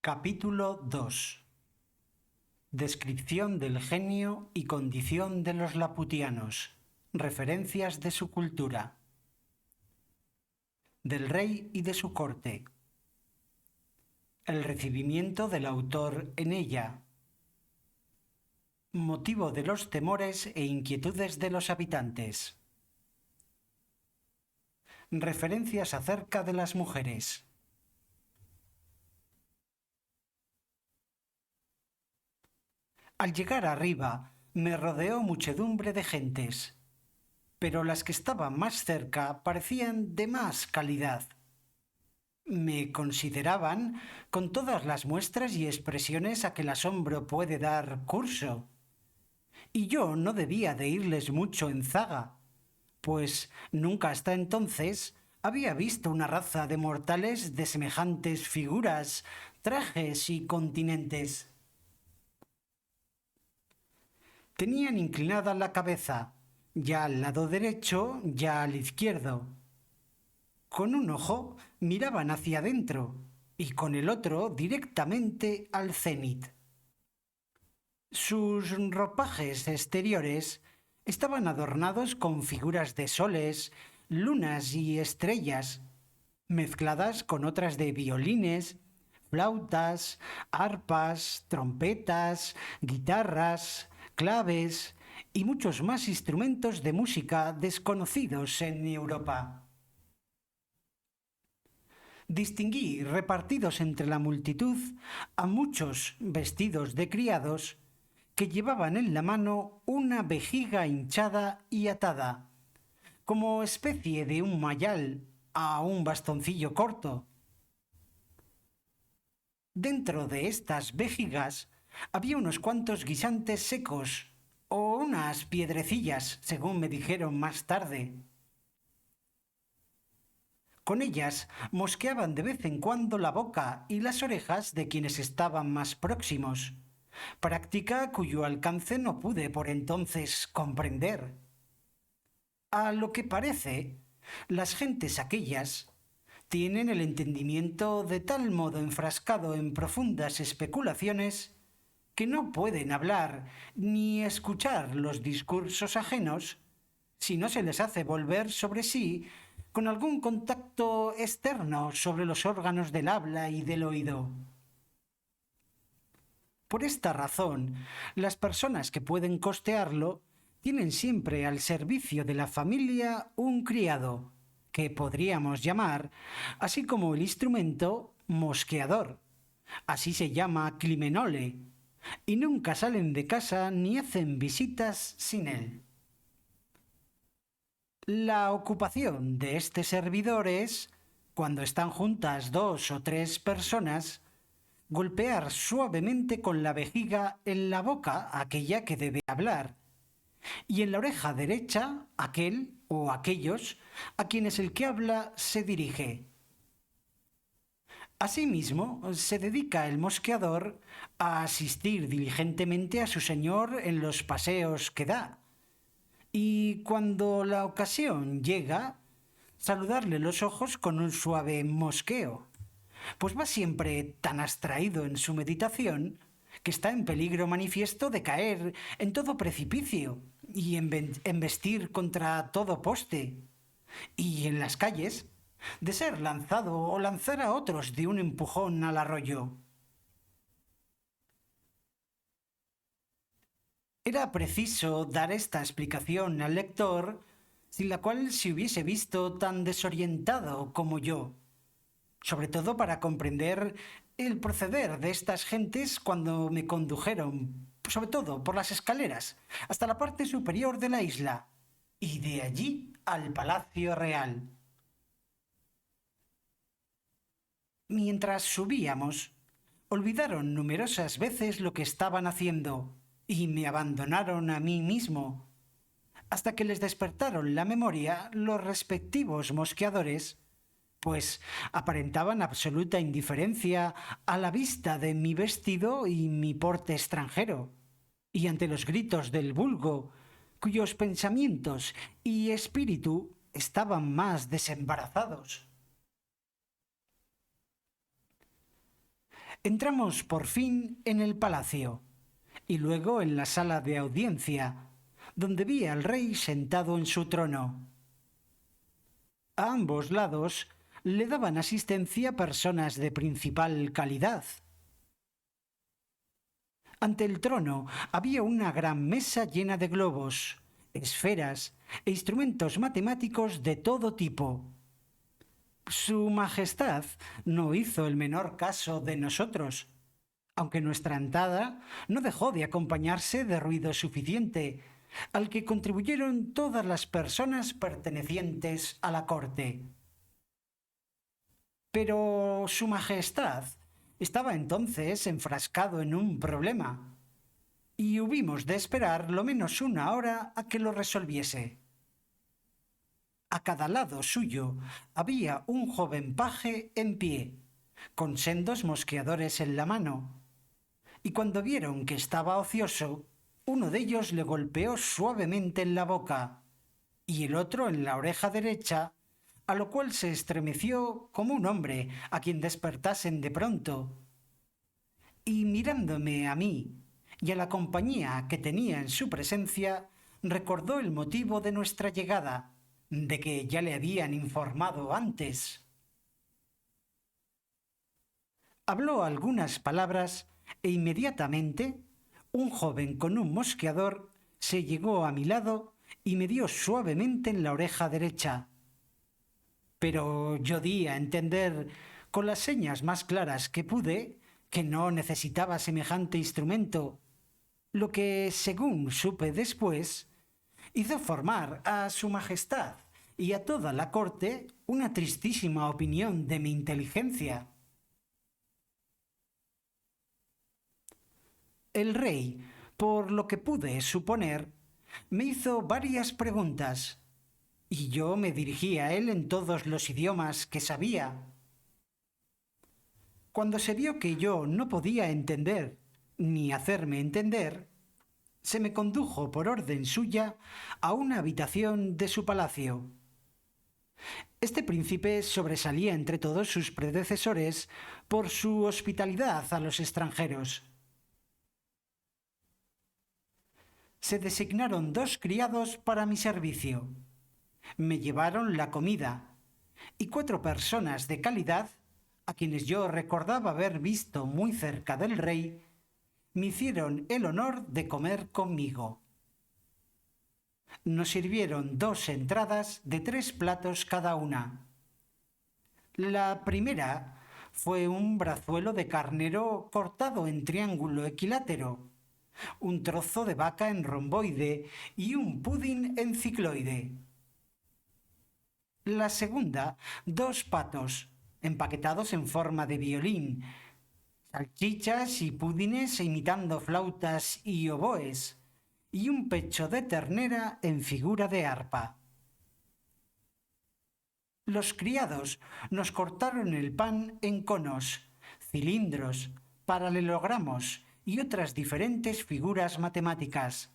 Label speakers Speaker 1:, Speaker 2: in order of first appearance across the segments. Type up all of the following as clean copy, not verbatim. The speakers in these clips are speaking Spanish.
Speaker 1: Capítulo 2. Descripción del genio y condición de los laputianos. Referencias de su cultura. Del rey y de su corte. El recibimiento del autor en ella. Motivo de los temores e inquietudes de los habitantes. Referencias acerca de las mujeres. Al llegar arriba, me rodeó muchedumbre de gentes, pero las que estaban más cerca parecían de más calidad. Me consideraban con todas las muestras y expresiones a que el asombro puede dar curso, y yo no debía de irles mucho en zaga, pues nunca hasta entonces había visto una raza de mortales de semejantes figuras, trajes y continentes. Tenían inclinada la cabeza, ya al lado derecho, ya al izquierdo. Con un ojo miraban hacia adentro y con el otro directamente al cenit. Sus ropajes exteriores estaban adornados con figuras de soles, lunas y estrellas, mezcladas con otras de violines, flautas, arpas, trompetas, guitarras, claves y muchos más instrumentos de música desconocidos en Europa. Distinguí repartidos entre la multitud a muchos vestidos de criados que llevaban en la mano una vejiga hinchada y atada, como especie de un mayal a un bastoncillo corto. Dentro de estas vejigas había unos cuantos guisantes secos o unas piedrecillas, según me dijeron más tarde. Con ellas mosqueaban de vez en cuando la boca y las orejas de quienes estaban más próximos, práctica cuyo alcance no pude por entonces comprender. A lo que parece, las gentes aquellas tienen el entendimiento de tal modo enfrascado en profundas especulaciones que no pueden hablar ni escuchar los discursos ajenos si no se les hace volver sobre sí con algún contacto externo sobre los órganos del habla y del oído. Por esta razón, las personas que pueden costearlo tienen siempre al servicio de la familia un criado, que podríamos llamar, así como el instrumento, mosqueador. Así se llama climenole, y nunca salen de casa ni hacen visitas sin él. La ocupación de este servidor es, cuando están juntas 2 o 3 personas, golpear suavemente con la vejiga en la boca aquella que debe hablar, y en la oreja derecha aquel o aquellos a quienes el que habla se dirige. Asimismo, se dedica el mosqueador a asistir diligentemente a su señor en los paseos que da, y cuando la ocasión llega, saludarle los ojos con un suave mosqueo, pues va siempre tan abstraído en su meditación que está en peligro manifiesto de caer en todo precipicio y embestir contra todo poste, y en las calles de ser lanzado o lanzar a otros de un empujón al arroyo. Era preciso dar esta explicación al lector, sin la cual se hubiese visto tan desorientado como yo, sobre todo para comprender el proceder de estas gentes cuando me condujeron, sobre todo por las escaleras, hasta la parte superior de la isla, y de allí al Palacio Real. Mientras subíamos, olvidaron numerosas veces lo que estaban haciendo y me abandonaron a mí mismo, hasta que les despertaron la memoria los respectivos mosqueadores, pues aparentaban absoluta indiferencia a la vista de mi vestido y mi porte extranjero, y ante los gritos del vulgo, cuyos pensamientos y espíritu estaban más desembarazados. Entramos por fin en el palacio y luego en la sala de audiencia, donde vi al rey sentado en su trono. A ambos lados le daban asistencia personas de principal calidad. Ante el trono había una gran mesa llena de globos, esferas e instrumentos matemáticos de todo tipo. Su Majestad no hizo el menor caso de nosotros, aunque nuestra entrada no dejó de acompañarse de ruido suficiente, al que contribuyeron todas las personas pertenecientes a la corte. Pero Su Majestad estaba entonces enfrascado en un problema, y hubimos de esperar lo menos una hora a que lo resolviese. A cada lado suyo había un joven paje en pie, con sendos mosqueadores en la mano, y cuando vieron que estaba ocioso, uno de ellos le golpeó suavemente en la boca y el otro en la oreja derecha, a lo cual se estremeció como un hombre a quien despertasen de pronto. Y mirándome a mí y a la compañía que tenía en su presencia, recordó el motivo de nuestra llegada, de que ya le habían informado antes. Habló algunas palabras e inmediatamente un joven con un mosqueador se llegó a mi lado y me dio suavemente en la oreja derecha. Pero yo di a entender, con las señas más claras que pude, que no necesitaba semejante instrumento, lo que, según supe después, hizo formar a Su Majestad y a toda la corte una tristísima opinión de mi inteligencia. El rey, por lo que pude suponer, me hizo varias preguntas, y yo me dirigí a él en todos los idiomas que sabía. Cuando se vio que yo no podía entender ni hacerme entender, se me condujo por orden suya a una habitación de su palacio. Este príncipe sobresalía entre todos sus predecesores por su hospitalidad a los extranjeros. Se designaron 2 criados para mi servicio. Me llevaron la comida y 4 personas de calidad, a quienes yo recordaba haber visto muy cerca del rey, me hicieron el honor de comer conmigo. Nos sirvieron 2 entradas de 3 platos cada una. La primera fue un brazuelo de carnero cortado en triángulo equilátero, un trozo de vaca en romboide y un pudín en cicloide. La segunda, 2 patos, empaquetados en forma de violín, salchichas y pudines imitando flautas y oboes, y un pecho de ternera en figura de arpa. Los criados nos cortaron el pan en conos, cilindros, paralelogramos y otras diferentes figuras matemáticas.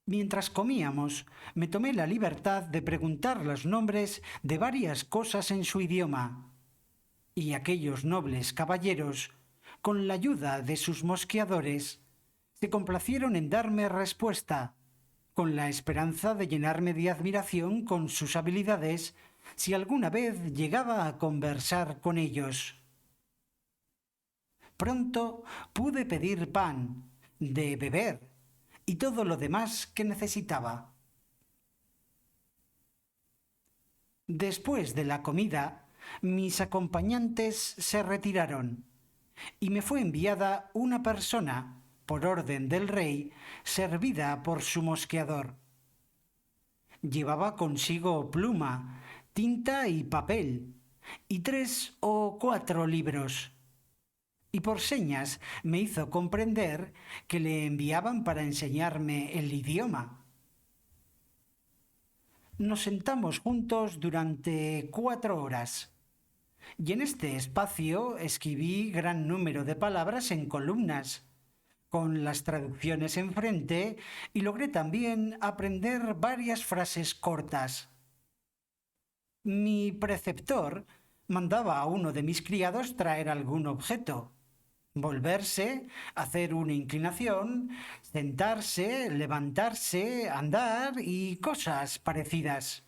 Speaker 1: Mientras comíamos, me tomé la libertad de preguntar los nombres de varias cosas en su idioma, y aquellos nobles caballeros, con la ayuda de sus mosqueadores, se complacieron en darme respuesta, con la esperanza de llenarme de admiración con sus habilidades si alguna vez llegaba a conversar con ellos. Pronto pude pedir pan, de beber y todo lo demás que necesitaba. Después de la comida, mis acompañantes se retiraron y me fue enviada una persona, por orden del rey, servida por su mosqueador. Llevaba consigo pluma, tinta y papel, y 3 o 4 libros. Y por señas me hizo comprender que le enviaban para enseñarme el idioma. Nos sentamos juntos durante 4 horas. Y en este espacio escribí gran número de palabras en columnas, con las traducciones enfrente, y logré también aprender varias frases cortas. Mi preceptor Mandaba a uno de mis criados traer algún objeto, volverse, hacer una inclinación, sentarse, levantarse, andar y cosas parecidas.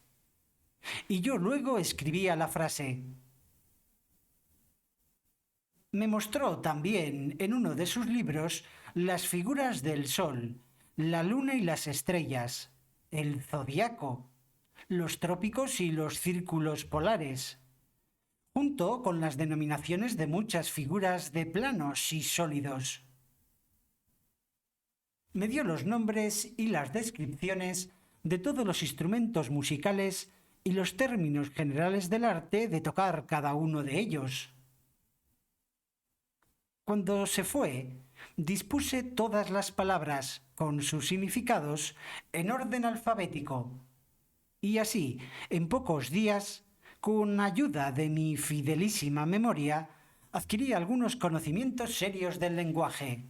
Speaker 1: Y yo luego escribía la frase. Me mostró también en uno de sus libros las figuras del Sol, la Luna y las estrellas, el zodiaco, los trópicos y los círculos polares, junto con las denominaciones de muchas figuras de planos y sólidos. Me dio los nombres y las descripciones de todos los instrumentos musicales y los términos generales del arte de tocar cada uno de ellos. Cuando se fue, dispuse todas las palabras con sus significados en orden alfabético. Y así, en pocos días, con ayuda de mi fidelísima memoria, adquirí algunos conocimientos serios del lenguaje.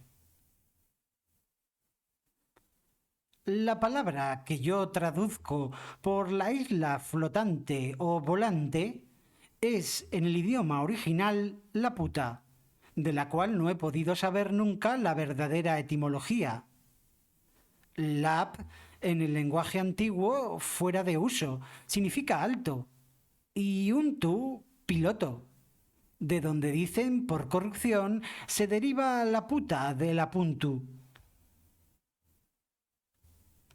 Speaker 1: La palabra que yo traduzco por la isla flotante o volante es, en el idioma original, la puta, de la cual no he podido saber nunca la verdadera etimología. Lap, en el lenguaje antiguo, fuera de uso, significa alto, y untu, piloto, de donde dicen por corrupción se deriva la puta de la puntu.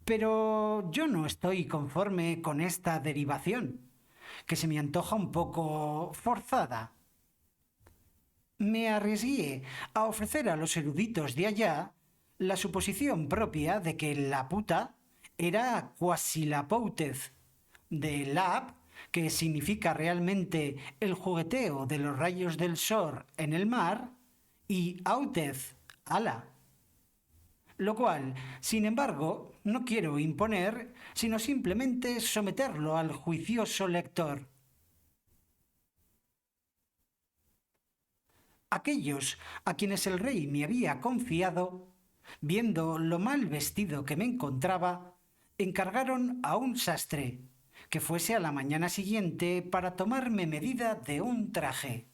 Speaker 1: Pero yo no estoy conforme con esta derivación, que se me antoja un poco forzada. Me arriesgué a ofrecer a los eruditos de allá la suposición propia de que la puta era quasilapoutez, de lap, que significa realmente el jugueteo de los rayos del sol en el mar, y autez, ala. Lo cual, sin embargo, no quiero imponer, sino simplemente someterlo al juicioso lector. Aquellos a quienes el rey me había confiado, viendo lo mal vestido que me encontraba, encargaron a un sastre que fuese a la mañana siguiente para tomarme medida de un traje.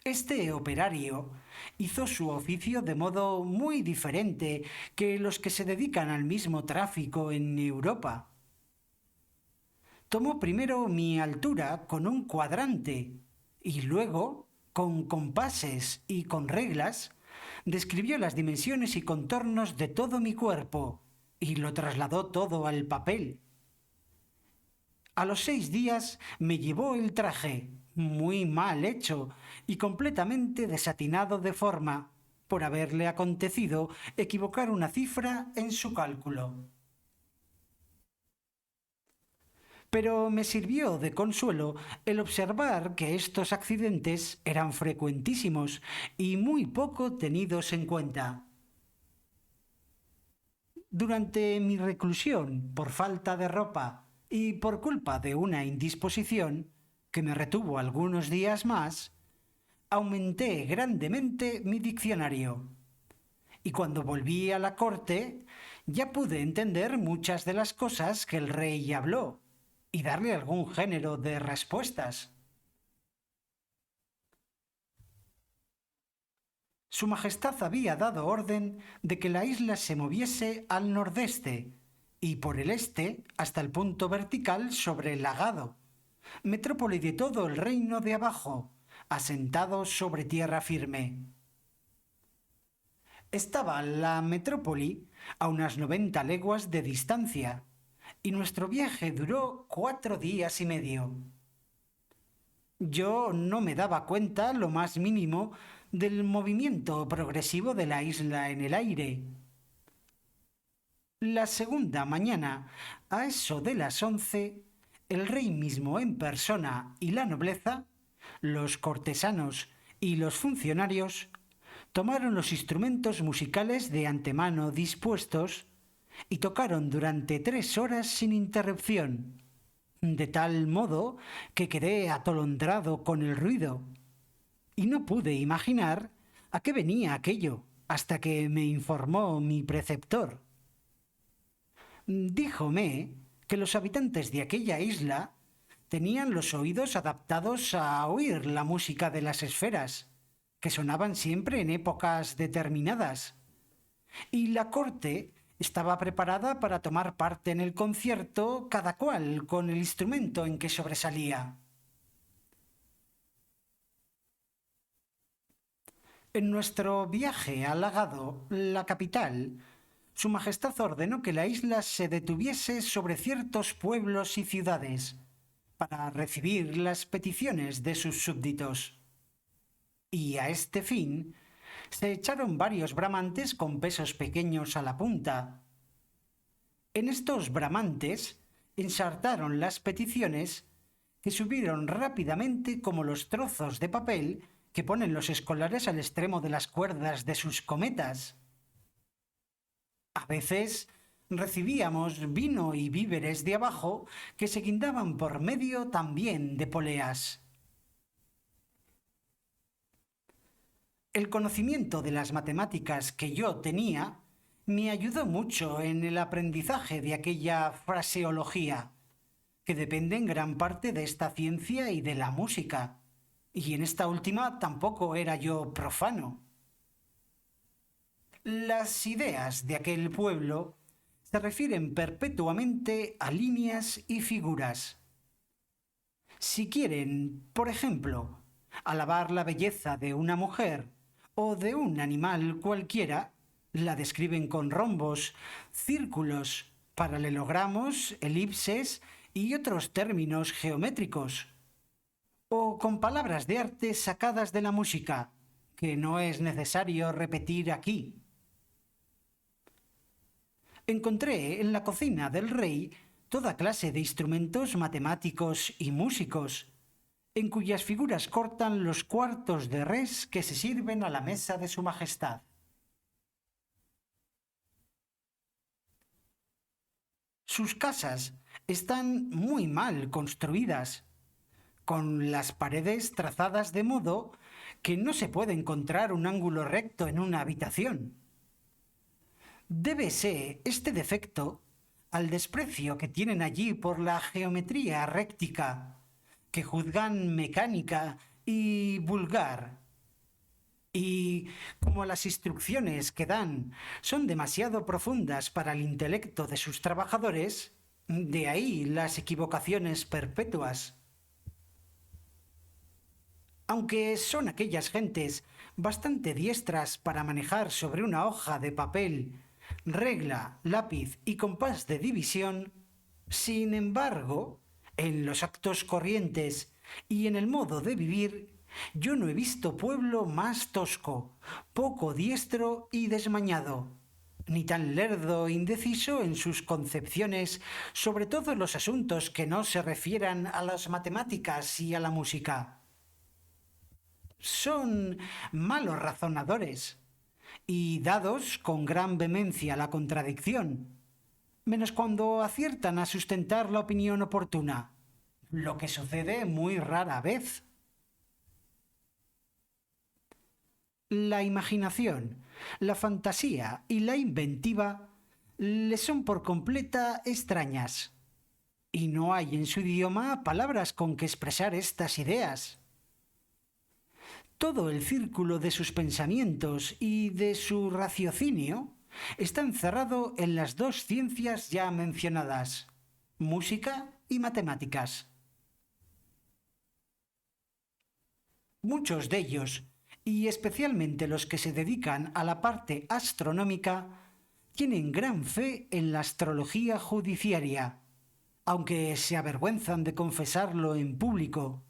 Speaker 1: Este operario hizo su oficio de modo muy diferente que los que se dedican al mismo tráfico en Europa. Tomó primero mi altura con un cuadrante y luego, con compases y con reglas, describió las dimensiones y contornos de todo mi cuerpo y lo trasladó todo al papel. A los 6 días me llevó el traje, muy mal hecho y completamente desatinado de forma, por haberle acontecido equivocar una cifra en su cálculo. Pero me sirvió de consuelo el observar que estos accidentes eran frecuentísimos y muy poco tenidos en cuenta. Durante mi reclusión por falta de ropa y por culpa de una indisposición que me retuvo algunos días más, aumenté grandemente mi diccionario. Y cuando volví a la corte, ya pude entender muchas de las cosas que el rey habló y darle algún género de respuestas. Su Majestad había dado orden de que la isla se moviese al nordeste y por el este hasta el punto vertical sobre el lagado, metrópoli de todo el reino de abajo, asentado sobre tierra firme. Estaba la metrópoli a unas 90 leguas de distancia, y nuestro viaje duró 4 días y medio. Yo no me daba cuenta lo más mínimo del movimiento progresivo de la isla en el aire. La segunda mañana, a eso de las 11, el rey mismo en persona y la nobleza, los cortesanos y los funcionarios, tomaron los instrumentos musicales de antemano dispuestos y tocaron durante 3 horas sin interrupción, de tal modo que quedé atolondrado con el ruido, y no pude imaginar a qué venía aquello hasta que me informó mi preceptor. Díjome que los habitantes de aquella isla tenían los oídos adaptados a oír la música de las esferas, que sonaban siempre en épocas determinadas, y la corte estaba preparada para tomar parte en el concierto, cada cual con el instrumento en que sobresalía. En nuestro viaje a Lagado, la capital, Su Majestad ordenó que la isla se detuviese sobre ciertos pueblos y ciudades para recibir las peticiones de sus súbditos. Y a este fin se echaron varios bramantes con pesos pequeños a la punta. En estos bramantes ensartaron las peticiones que subieron rápidamente como los trozos de papel que ponen los escolares al extremo de las cuerdas de sus cometas. A veces recibíamos vino y víveres de abajo que se guindaban por medio también de poleas. El conocimiento de las matemáticas que yo tenía me ayudó mucho en el aprendizaje de aquella fraseología, que depende en gran parte de esta ciencia y de la música, y en esta última tampoco era yo profano. Las ideas de aquel pueblo se refieren perpetuamente a líneas y figuras. Si quieren, por ejemplo, alabar la belleza de una mujer o de un animal cualquiera, la describen con rombos, círculos, paralelogramos, elipses y otros términos geométricos, o con palabras de arte sacadas de la música, que no es necesario repetir aquí. Encontré en la cocina del rey toda clase de instrumentos matemáticos y músicos, en cuyas figuras cortan los cuartos de res que se sirven a la mesa de su majestad. Sus casas están muy mal construidas, con las paredes trazadas de modo que no se puede encontrar un ángulo recto en una habitación. Débese este defecto al desprecio que tienen allí por la geometría réctica, que juzgan mecánica y vulgar. Y como las instrucciones que dan son demasiado profundas para el intelecto de sus trabajadores, de ahí las equivocaciones perpetuas. Aunque son aquellas gentes bastante diestras para manejar sobre una hoja de papel regla, lápiz y compás de división, sin embargo, en los actos corrientes y en el modo de vivir, yo no he visto pueblo más tosco, poco diestro y desmañado, ni tan lerdo e indeciso en sus concepciones sobre todos los asuntos que no se refieran a las matemáticas y a la música. Son malos razonadores y dados con gran vehemencia a la contradicción, menos cuando aciertan a sustentar la opinión oportuna, lo que sucede muy rara vez. La imaginación, la fantasía y la inventiva les son por completa extrañas, y no hay en su idioma palabras con que expresar estas ideas. Todo el círculo de sus pensamientos y de su raciocinio está encerrado en las dos ciencias ya mencionadas, música y matemáticas. Muchos de ellos, y especialmente los que se dedican a la parte astronómica, tienen gran fe en la astrología judiciaria, aunque se avergüenzan de confesarlo en público.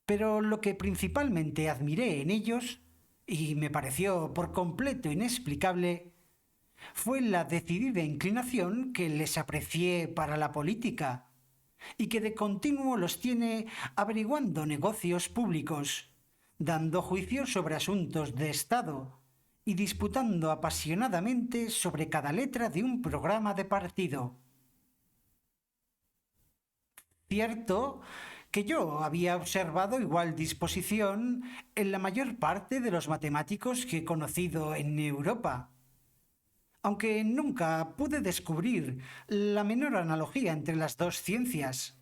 Speaker 1: Pero lo que principalmente admiré en ellos, y me pareció por completo inexplicable, fue la decidida inclinación que les aprecié para la política, y que de continuo los tiene averiguando negocios públicos, dando juicios sobre asuntos de Estado y disputando apasionadamente sobre cada letra de un programa de partido. Cierto que yo había observado igual disposición en la mayor parte de los matemáticos que he conocido en Europa, aunque nunca pude descubrir la menor analogía entre las dos ciencias,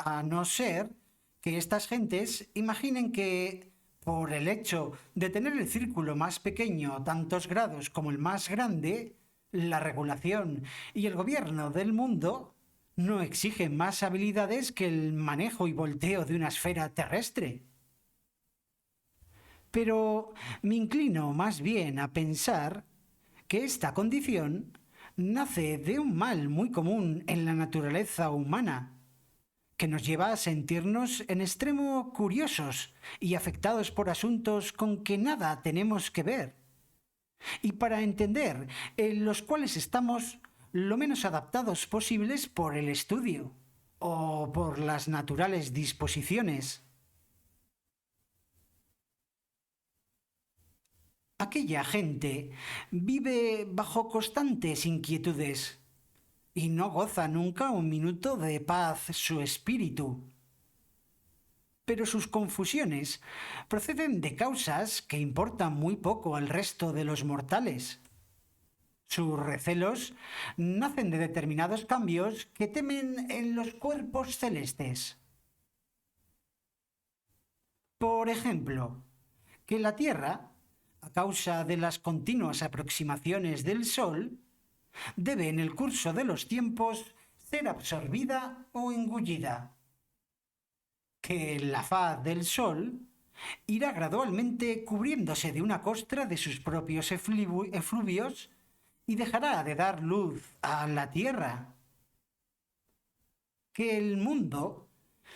Speaker 1: A no ser que estas gentes imaginen que, por el hecho de tener el círculo más pequeño tantos grados como el más grande, la regulación y el gobierno del mundo no exigen más habilidades que el manejo y volteo de una esfera terrestre. Pero me inclino más bien a pensar que esta condición nace de un mal muy común en la naturaleza humana, que nos lleva a sentirnos en extremo curiosos y afectados por asuntos con que nada tenemos que ver, y para entender en los cuales estamos lo menos adaptados posibles por el estudio o por las naturales disposiciones. Aquella gente vive bajo constantes inquietudes y no goza nunca un minuto de paz su espíritu. Pero sus confusiones proceden de causas que importan muy poco al resto de los mortales. Sus recelos nacen de determinados cambios que temen en los cuerpos celestes. Por ejemplo, que la Tierra, a causa de las continuas aproximaciones del Sol, debe en el curso de los tiempos ser absorbida o engullida. Que la faz del Sol irá gradualmente cubriéndose de una costra de sus propios efluvios y dejará de dar luz a la Tierra. Que el mundo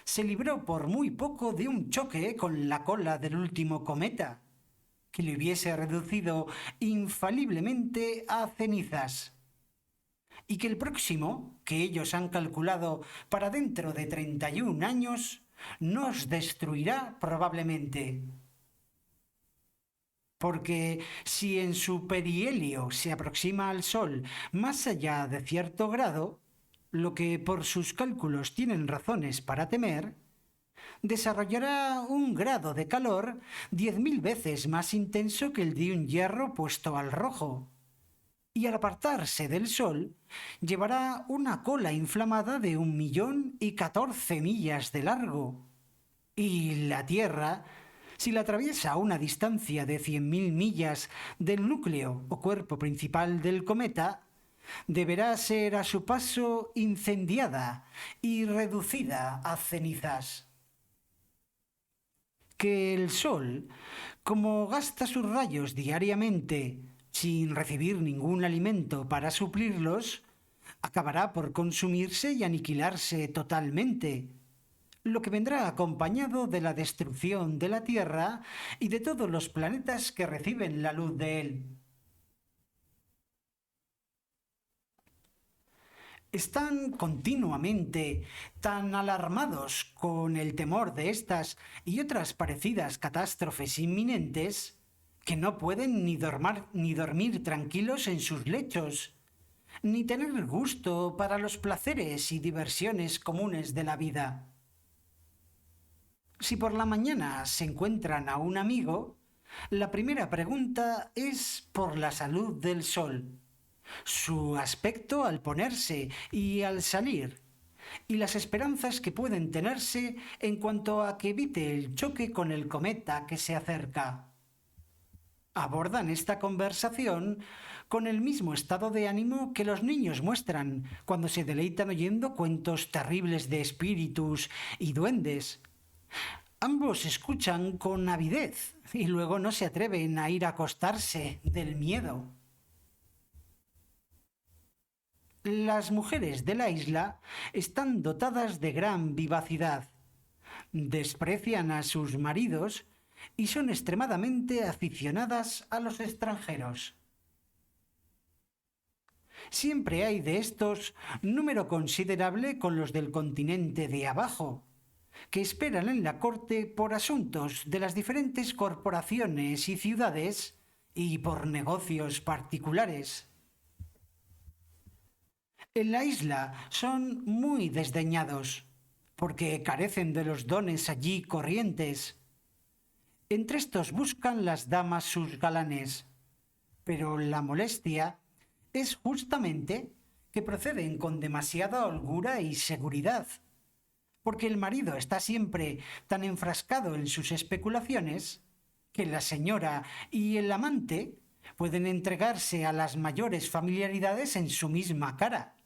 Speaker 1: se libró por muy poco de un choque con la cola del último cometa, que le hubiese reducido infaliblemente a cenizas, y que el próximo, que ellos han calculado para dentro de 31 años, nos destruirá probablemente. Porque si en su perihelio se aproxima al Sol más allá de cierto grado, lo que por sus cálculos tienen razones para temer, desarrollará un grado de calor 10.000 veces más intenso que el de un hierro puesto al rojo. Y al apartarse del Sol, llevará una cola inflamada de 1.014.000 millas de largo. Y la Tierra, si la atraviesa a una distancia de 100.000 millas del núcleo o cuerpo principal del cometa, deberá ser a su paso incendiada y reducida a cenizas. Que el Sol, como gasta sus rayos diariamente sin recibir ningún alimento para suplirlos, acabará por consumirse y aniquilarse totalmente, lo que vendrá acompañado de la destrucción de la Tierra y de todos los planetas que reciben la luz de él. Están continuamente tan alarmados con el temor de estas y otras parecidas catástrofes inminentes que no pueden ni dormir tranquilos en sus lechos, ni tener gusto para los placeres y diversiones comunes de la vida. Si por la mañana se encuentran a un amigo, la primera pregunta es por la salud del Sol, su aspecto al ponerse y al salir, y las esperanzas que pueden tenerse en cuanto a que evite el choque con el cometa que se acerca. Abordan esta conversación con el mismo estado de ánimo que los niños muestran cuando se deleitan oyendo cuentos terribles de espíritus y duendes. Ambos escuchan con avidez y luego no se atreven a ir a acostarse del miedo. Las mujeres de la isla están dotadas de gran vivacidad, desprecian a sus maridos y son extremadamente aficionadas a los extranjeros. Siempre hay de estos número considerable con los del continente de abajo, que esperan en la corte por asuntos de las diferentes corporaciones y ciudades y por negocios particulares. En la isla son muy desdeñados, porque carecen de los dones allí corrientes. Entre estos buscan las damas sus galanes, pero la molestia es justamente que proceden con demasiada holgura y seguridad, porque el marido está siempre tan enfrascado en sus especulaciones que la señora y el amante pueden entregarse a las mayores familiaridades en su misma cara,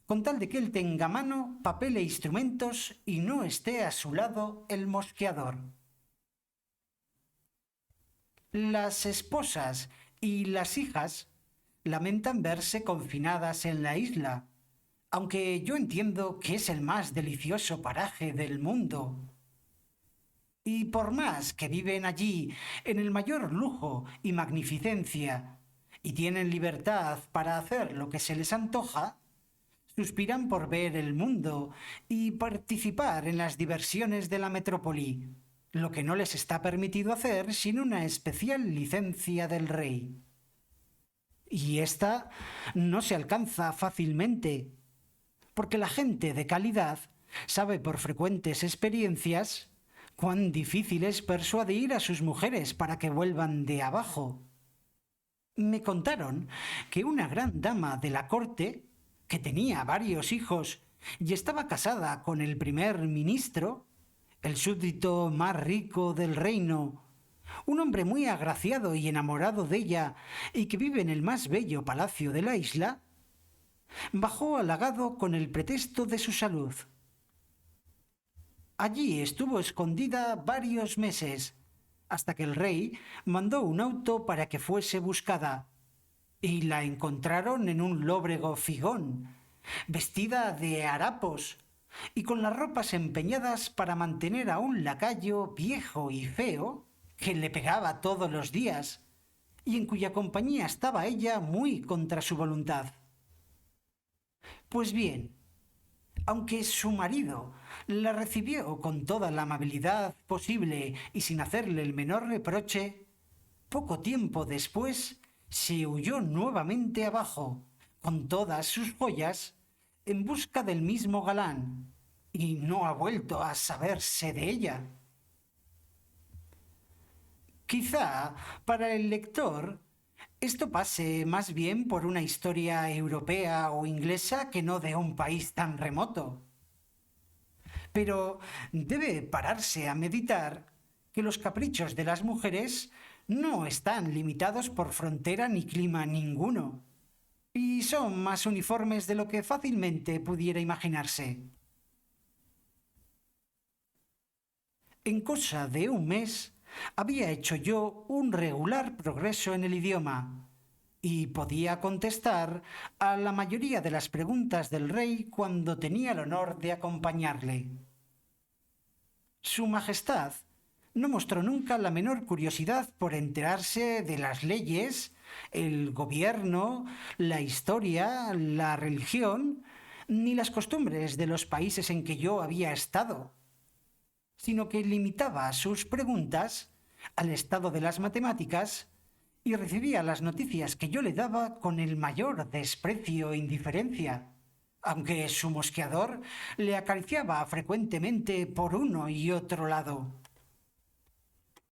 Speaker 1: con tal de que él tenga a mano papel e instrumentos y no esté a su lado el mosqueador. Las esposas y las hijas lamentan verse confinadas en la isla, aunque yo entiendo que es el más delicioso paraje del mundo. Y por más que viven allí en el mayor lujo y magnificencia, y tienen libertad para hacer lo que se les antoja, suspiran por ver el mundo y participar en las diversiones de la metrópoli, lo que no les está permitido hacer sin una especial licencia del rey. Y esta no se alcanza fácilmente, porque la gente de calidad sabe por frecuentes experiencias cuán difícil es persuadir a sus mujeres para que vuelvan de abajo. Me contaron que una gran dama de la corte, que tenía varios hijos y estaba casada con el primer ministro, el súbdito más rico del reino, un hombre muy agraciado y enamorado de ella y que vive en el más bello palacio de la isla, bajó halagado con el pretexto de su salud. Allí estuvo escondida varios meses, hasta que el rey mandó un auto para que fuese buscada, y la encontraron en un lóbrego figón, vestida de harapos y con las ropas empeñadas para mantener a un lacayo viejo y feo que le pegaba todos los días y en cuya compañía estaba ella muy contra su voluntad. Pues bien, aunque su marido la recibió con toda la amabilidad posible y sin hacerle el menor reproche, poco tiempo después se huyó nuevamente abajo, con todas sus joyas, en busca del mismo galán, y no ha vuelto a saberse de ella. Quizá para el lector esto pase más bien por una historia europea o inglesa que no de un país tan remoto. Pero debe pararse a meditar que los caprichos de las mujeres no están limitados por frontera ni clima ninguno, y son más uniformes de lo que fácilmente pudiera imaginarse. En cosa de un mes había hecho yo un regular progreso en el idioma y podía contestar a la mayoría de las preguntas del rey cuando tenía el honor de acompañarle. Su Majestad no mostró nunca la menor curiosidad por enterarse de las leyes, el gobierno, la historia, la religión, ni las costumbres de los países en que yo había estado, sino que limitaba sus preguntas al estado de las matemáticas y recibía las noticias que yo le daba con el mayor desprecio e indiferencia, aunque su mosqueador le acariciaba frecuentemente por uno y otro lado.